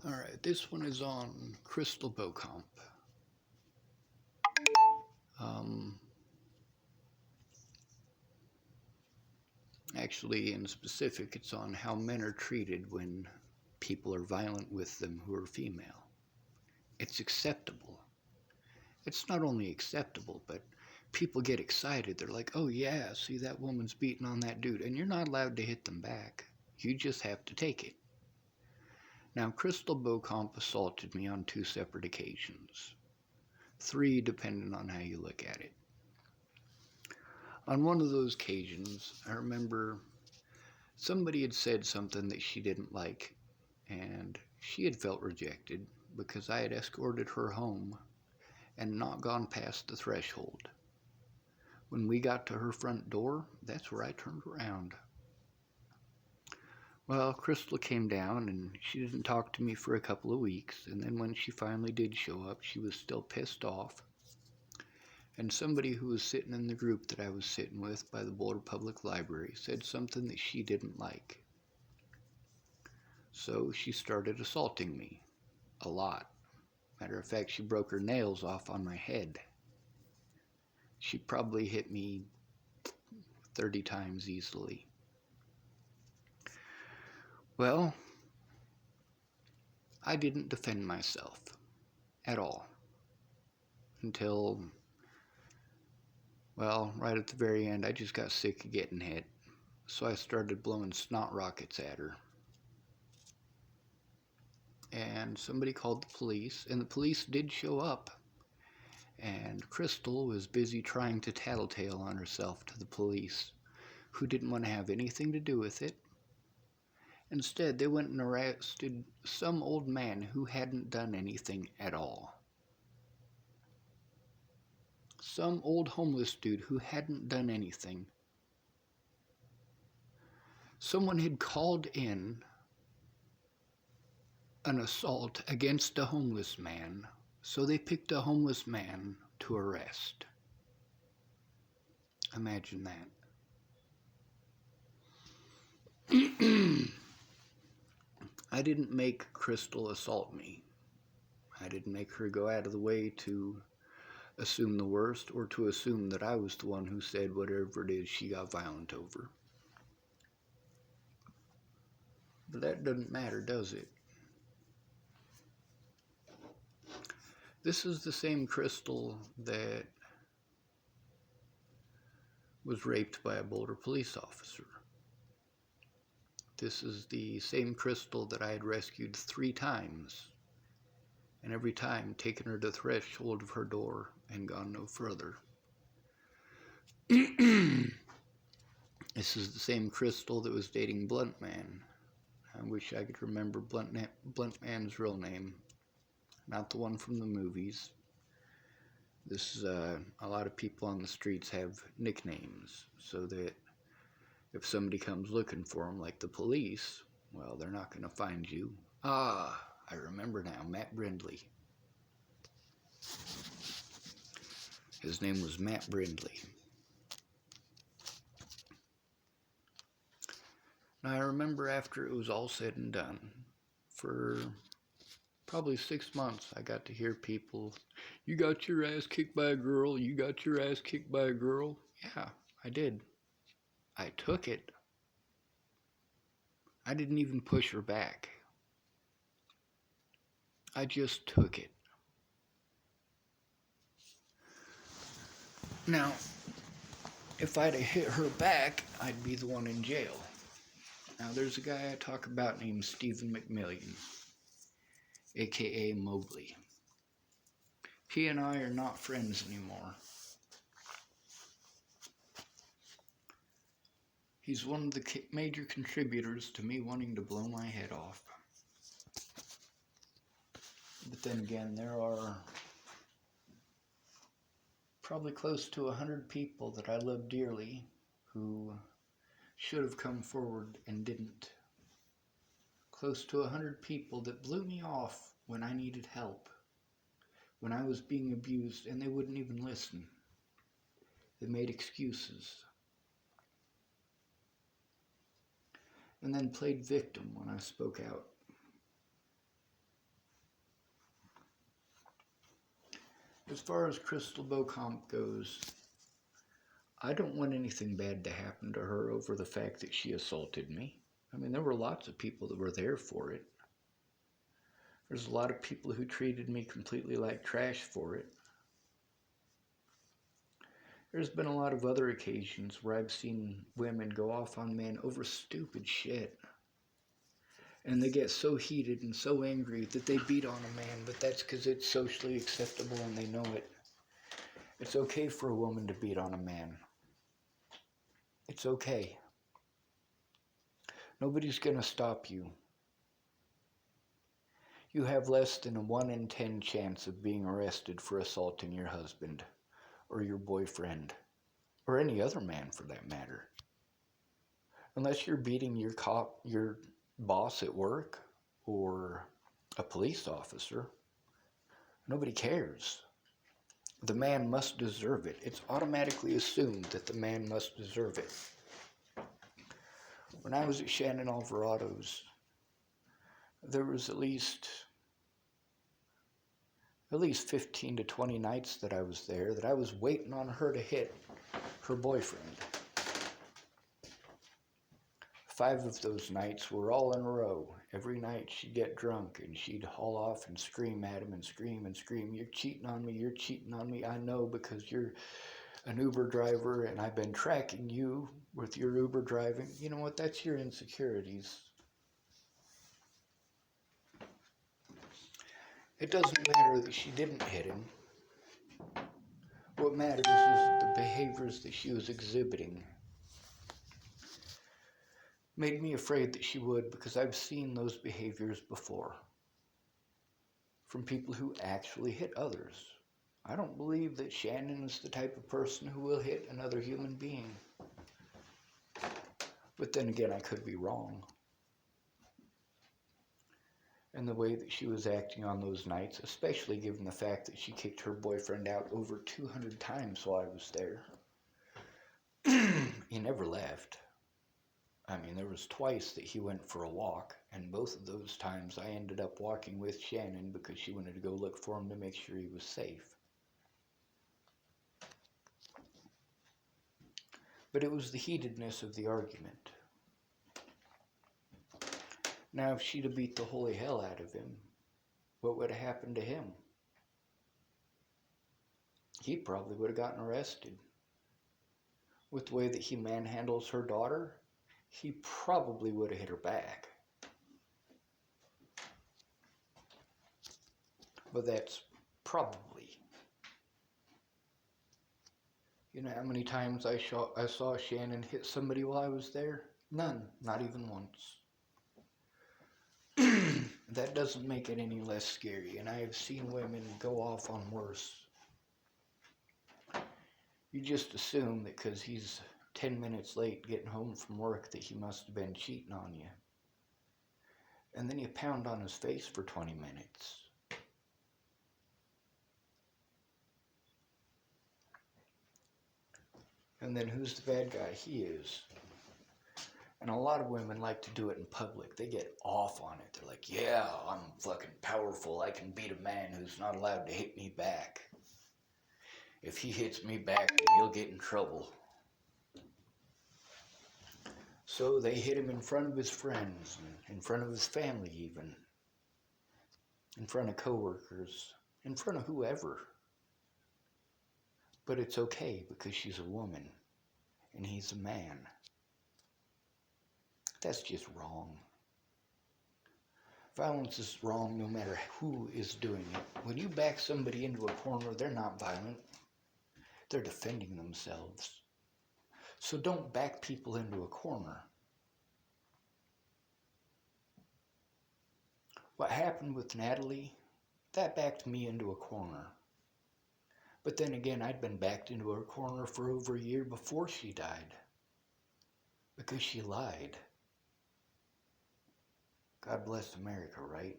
Alright, this one is on Crystal Beauchamp. Um, Actually, in specific, it's on how men are treated when people are violent with them who are female. It's acceptable. It's not only acceptable, but people get excited. They're like, oh yeah, see that woman's beating on that dude. And you're not allowed to hit them back. You just have to take it. Now, Crystal Beauchamp assaulted me on 2 separate occasions. 3, depending on how you look at it. On one of those occasions, I remember somebody had said something that she didn't like, and she had felt rejected because I had escorted her home and not gone past the threshold. When we got to her front door, that's where I turned around. Well, Crystal came down and she didn't talk to me for a couple of weeks, and then when she finally did show up, she was still pissed off. And somebody who was sitting in the group that I was sitting with by the Boulder Public Library said something that she didn't like. So she started assaulting me. A lot. Matter of fact, she broke her nails off on my head. She probably hit me 30 times easily. Well, I didn't defend myself at all until, well, right at the very end, I just got sick of getting hit. So I started blowing snot rockets at her. And somebody called the police, and the police did show up. And Crystal was busy trying to tattletale on herself to the police, who didn't want to have anything to do with it. Instead, they went and arrested some old man who hadn't done anything at all. Some old homeless dude who hadn't done anything. Someone had called in an assault against a homeless man, so they picked a homeless man to arrest. Imagine that. I didn't make Crystal assault me. I didn't make her go out of the way to assume the worst or to assume that I was the one who said whatever it is she got violent over. But that doesn't matter, does it? This is the same Crystal that was raped by a Boulder police officer. This is the same Crystal that I had rescued 3 times, and every time taken her to the threshold of her door and gone no further. This is the same Crystal that was dating Blunt Man. I wish I could remember Blunt Man's real name, not the one from the movies. This is a lot of people on the streets have nicknames, so that if somebody comes looking for them, like the police, well, they're not going to find you. Ah, I remember now, Matt Brindley. His name was Matt Brindley. Now, I remember after it was all said and done, for probably 6 months, I got to hear people, you got your ass kicked by a girl, you got your ass kicked by a girl. Yeah, I did. I took it. I didn't even push her back. I just took it. Now, if I'd have hit her back, I'd be the one in jail. Now, there's a guy I talk about named Stephen McMillian, aka Mobley. He and I are not friends anymore. He's one of the major contributors to me wanting to blow my head off. But then again, there are probably close to 100 people that I love dearly who should have come forward and didn't. Close to 100 people that blew me off when I needed help, when I was being abused, and they wouldn't even listen. They made excuses. And then played victim when I spoke out. As far as Crystal Beauchamp goes, I don't want anything bad to happen to her over the fact that she assaulted me. I mean, there were lots of people that were there for it. There's a lot of people who treated me completely like trash for it. There's been a lot of other occasions where I've seen women go off on men over stupid shit. And they get so heated and so angry that they beat on a man, but that's because it's socially acceptable and they know it. It's okay for a woman to beat on a man. It's okay. Nobody's going to stop you. You have less than a 1 in 10 chance of being arrested for assaulting your husband or your boyfriend or any other man for that matter. Unless you're beating your boss at work or a police officer, nobody cares. The man must deserve it. It's automatically assumed that the man must deserve it. When I was at Shannon Alvarado's, there was at least 15 to 20 nights that I was there that I was waiting on her to hit her boyfriend. 5 of those nights were all in a row. Every night she'd get drunk and she'd haul off and scream at him and scream and scream. You're cheating on me, you're cheating on me. I know because you're an Uber driver and I've been tracking you with your Uber driving. You know what? That's your insecurities. It doesn't matter that she didn't hit him. What matters is the behaviors that she was exhibiting. Made me afraid that she would, because I've seen those behaviors before from people who actually hit others. I don't believe that Shannon is the type of person who will hit another human being. But then again, I could be wrong. And the way that she was acting on those nights, especially given the fact that she kicked her boyfriend out over 200 times while I was there. He never left. I mean, there was twice that he went for a walk, and both of those times I ended up walking with Shannon because she wanted to go look for him to make sure he was safe. But it was the heatedness of the argument. Now, if she'd have beat the holy hell out of him, what would have happened to him? He probably would have gotten arrested. With the way that he manhandles her daughter, he probably would have hit her back. But that's probably. You know how many times I saw Shannon hit somebody while I was there? None, not even once. That doesn't make it any less scary, and I have seen women go off on worse. You just assume that because he's 10 minutes late getting home from work that he must have been cheating on you. And then you pound on his face for 20 minutes. And then who's the bad guy? He is. And a lot of women like to do it in public. They get off on it. They're like, yeah, I'm fucking powerful. I can beat a man who's not allowed to hit me back. If he hits me back, he'll get in trouble. So they hit him in front of his friends, and in front of his family even, in front of coworkers, in front of whoever. But it's okay because she's a woman and he's a man. That's just wrong. Violence is wrong no matter who is doing it. When you back somebody into a corner, they're not violent. They're defending themselves. So don't back people into a corner. What happened with Natalie, that backed me into a corner. But then again, I'd been backed into a corner for over a year before she died. Because she lied. God bless America, right?